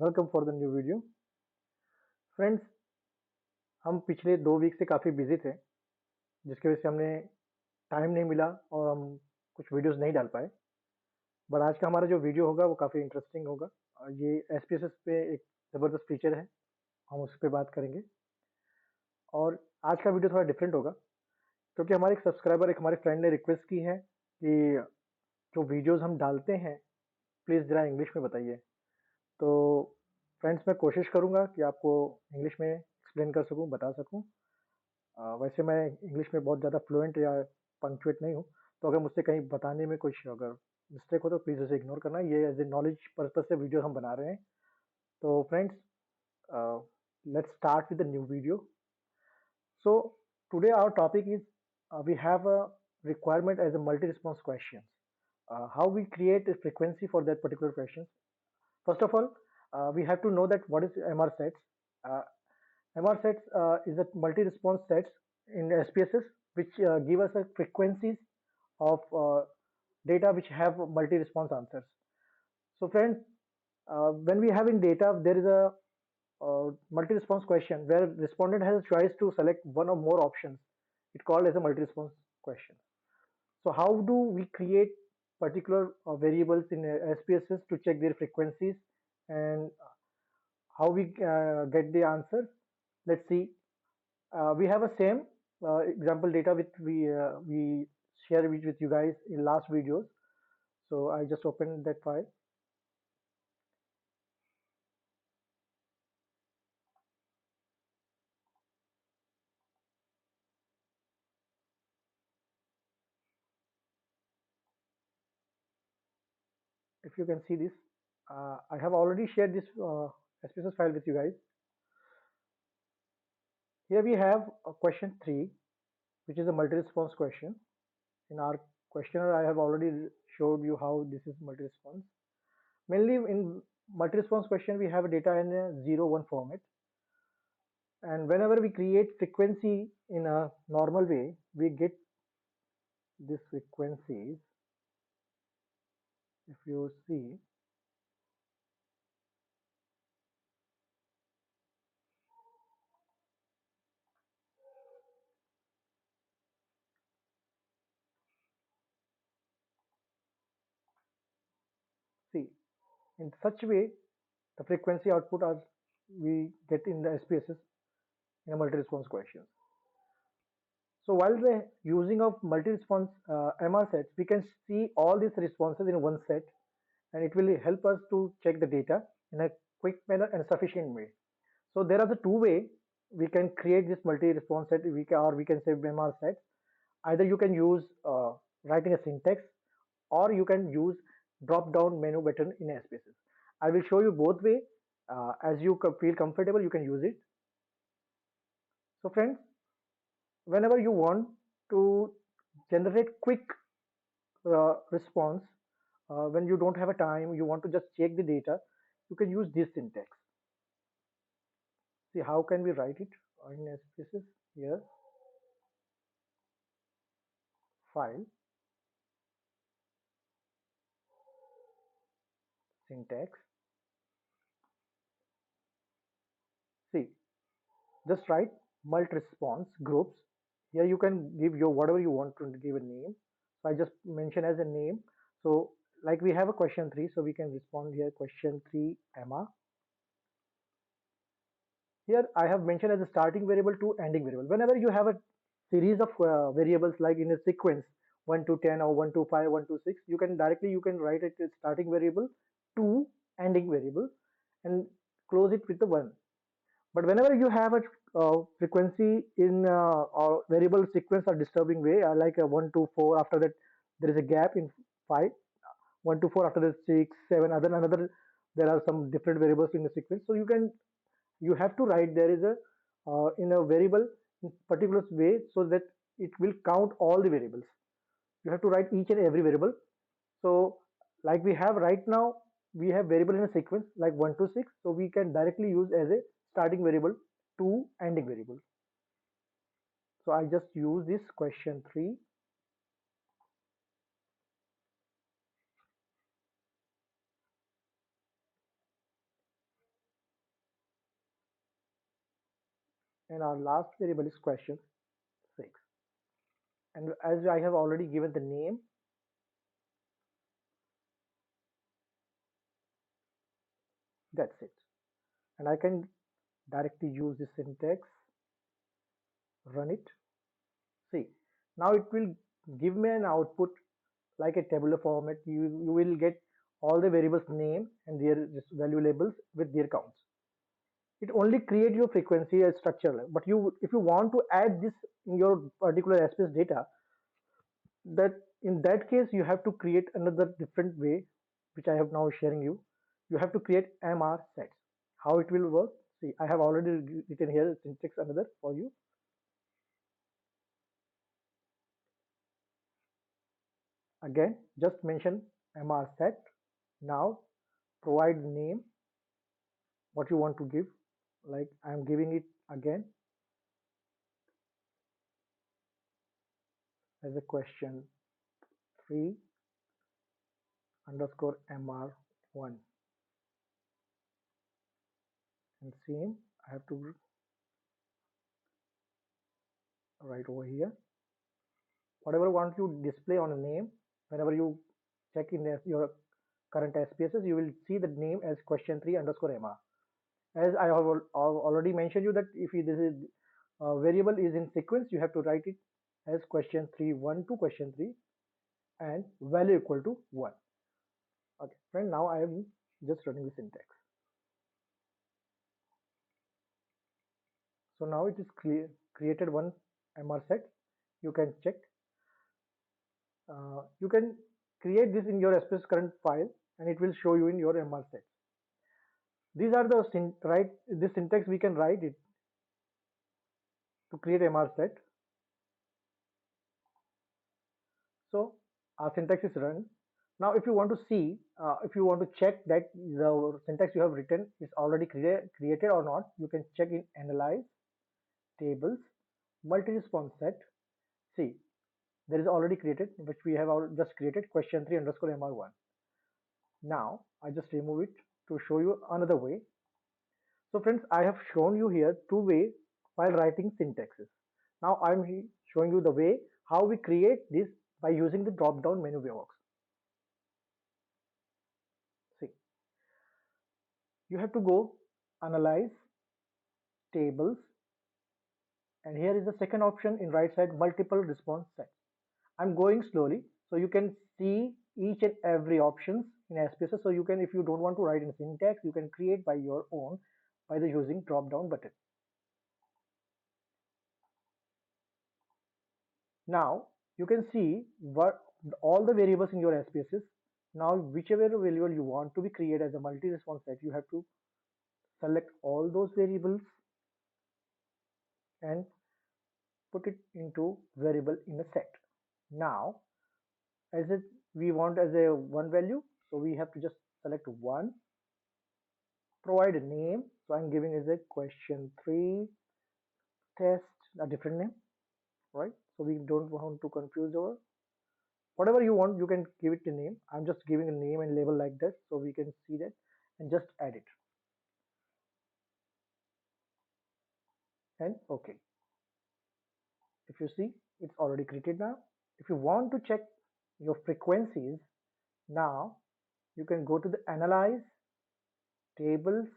Welcome for the new video. Friends, हम पिछले 2 week से काफ़ी बिजी थे, जिसकी वजह से हमने टाइम नहीं मिला और हम कुछ वीडियोस नहीं डाल पाए। बट आज का हमारा जो वीडियो होगा वो काफ़ी इंटरेस्टिंग होगा। ये एसपीएसएस पे एक ज़बरदस्त फीचर है, हम उस पर बात करेंगे। और आज का वीडियो थोड़ा डिफरेंट होगा, क्योंकि हमारे एक सब्सक्राइबर, एक हमारे फ्रेंड ने रिक्वेस्ट की है कि जो वीडियोज़ हम डालते हैं प्लीज़ ज़रा इंग्लिश में बताइए। तो फ्रेंड्स, मैं कोशिश करूँगा कि आपको इंग्लिश में एक्सप्लेन कर सकूँ, बता सकूँ। वैसे मैं इंग्लिश में बहुत ज़्यादा फ्लुएंट या पंक्चुएट नहीं हूँ, तो अगर मुझसे कहीं बताने में कुछ अगर मिस्टेक हो तो प्लीज़ उसे इग्नोर करना। ये एज ए नॉलेज पर्पज से वीडियो हम बना रहे हैं। तो friends, let's start with the new video. So today our topic is we have a requirement as a multi-response questions. How we create a frequency for that particular question. First of all, we have to know that what is MRSETS. Uh, MRSETS is a multi-response sets in SPSS which give us a frequencies of data which have multi-response answers. So friends, when we have in data, there is a multi-response question where respondent has a choice to select one or more options. It called as a multi-response question. So how do we create particular variables in SPSS to check their frequencies and how we get the answer? Let's see. We have a same example data with we share with you guys in last videos. So I just opened that file. If you can see this, I have already shared this SPSS file with you guys. Here we have a question 3, which is a multi-response question. In our questionnaire, I have already showed you how this is multi-response. Mainly in multi-response question, we have data in a 0, 1 format. And whenever we create frequency in a normal way, we get these frequencies. If you see, in such way, the frequency output as we get in the SPSS in a multi-response question. So while the using of multi-response MR sets, we can see all these responses in one set, and it will help us to check the data in a quick manner and sufficient way. So there are the two way we can create this multi-response set, or we can say MR sets. Either you can use writing a syntax, or you can use drop-down menu button in SPSS. I will show you both way. As you feel comfortable, you can use it. So friends, whenever you want to generate quick response, when you don't have a time, you want to just check the data, you can use this syntax. See, how can we write it in SPSS? Here, file, syntax. See, just write multi response groups. Here you can give your whatever you want to give a name. So I just mention as a name. So like we have a question 3, so we can respond here question 3 Emma. Here I have mentioned as a starting variable to ending variable. Whenever you have a series of variables like in a sequence 1 to 10 or 1 to 5, 1 to 6, you can directly write it as starting variable to ending variable and close it with the 1. But whenever you have a frequency in or variable sequence or disturbing way, like a 1 to 4, after that there is a gap in 5, 1 to 4, after that 6, 7, other another, there are some different variables in the sequence. So you have to write there is a in a variable in particular way so that it will count all the variables. You have to write each and every variable. So like we have right now, we have variable in a sequence like 1 to 6, so we can directly use as a starting variable to ending variable. So I just use this question 3. and our last variable is question 6. And as I have already given the name, that's it. And I can directly use the syntax, run it. See, now it will give me an output like a tabular format. You will get all the variables name and their value labels with their counts. It only create your frequency as structure, but if you want to add this in your particular SPS data, that in that case you have to create another different way, which I have now sharing you. You have to create MRSETS. How it will work? See, I have already written here syntax another for you. Again, just mention MRSET. Now provide name what you want to give. Like I am giving it again as a question 3 underscore MR1, and same I have to write over here whatever want you display on a name. Whenever you check in your current SPSS, you will see the name as question 3 underscore MR. As I have already mentioned you that if this is variable is in sequence, you have to write it as question 3 1 to question 3 and value equal to 1. Okay, friend, now I am just running the syntax. So now it is created one MRSET. You can check. You can create this in your SPS current file, and it will show you in your MRSET. These are the this syntax we can write it to create MRSET. So our syntax is run. Now if you want to see, if you want to check that the syntax you have written is already created or not, you can check in Analyze, Tables, Multi-Response Set. See, there is already created, which we have just created, question 3 underscore MR1. Now I just remove it to show you another way. So friends, I have shown you here two ways while writing syntaxes. Now I'm showing you the way how we create this by using the drop down menu box. See, you have to go Analyze, Tables, and here is the second option in right side, Multiple Response Sets. I'm going slowly so you can see each and every options in SPSS. So you can, if you don't want to write in syntax, you can create by your own by the using drop down button. Now you can see what all the variables in your SPSS. Now whichever variable you want to be created as a multi-response set, you have to select all those variables and put it into variable in a set. Now as it we want as a one value, so we have to just select one, provide a name. So I'm giving as a question 3 test, a different name, right? So we don't want to confuse our whatever you want, you can give it a name. I'm just giving a name and label like this so we can see that, and just add it and okay. If you see, it's already created. Now if you want to check your frequencies, now you can go to the Analyze, Tables,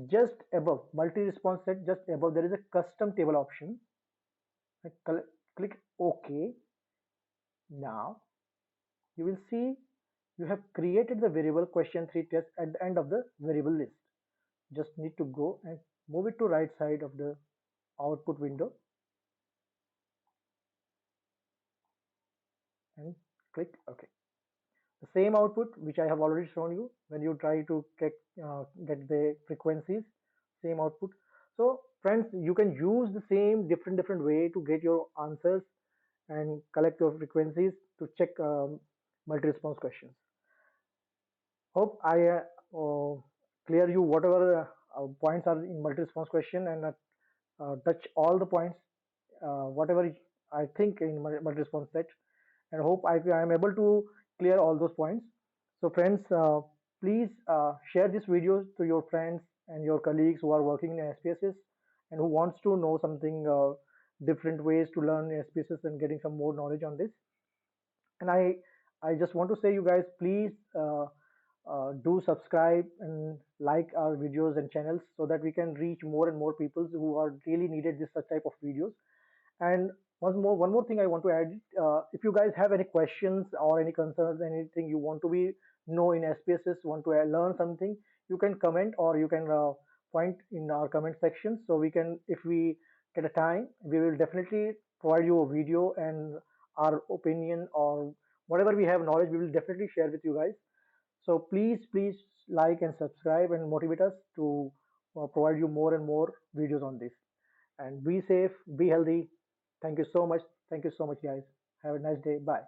just above multi-response set, just above there is a custom table option. Click OK. Now you will see you have created the variable question 3 test at the end of the variable list. Just need to go and move it to right side of the output window and click OK. The same output which I have already shown you when you try to get the frequencies, same output. So friends, you can use the same different way to get your answers and collect your frequencies to check multi-response questions. Hope I clear you whatever points are in multi-response question and touch all the points whatever I think in multi-response set, and hope I am able to clear all those points. So friends, please share this video to your friends and your colleagues who are working in SPSS, and who wants to know something different ways to learn SPSS and getting some more knowledge on this. And I just want to say, you guys, please do subscribe and like our videos and channels so that we can reach more and more people who are really needed this such type of videos. And one more thing I want to add: if you guys have any questions or any concerns, anything you want to be know in SPSS, want to learn something, you can comment or you can point in our comment section. So we can, if we get a time, we will definitely provide you a video and our opinion or whatever we have knowledge, we will definitely share with you guys. So please like and subscribe and motivate us to provide you more and more videos on this. And be safe, be healthy. Thank you so much. Thank you so much, guys. Have a nice day. Bye.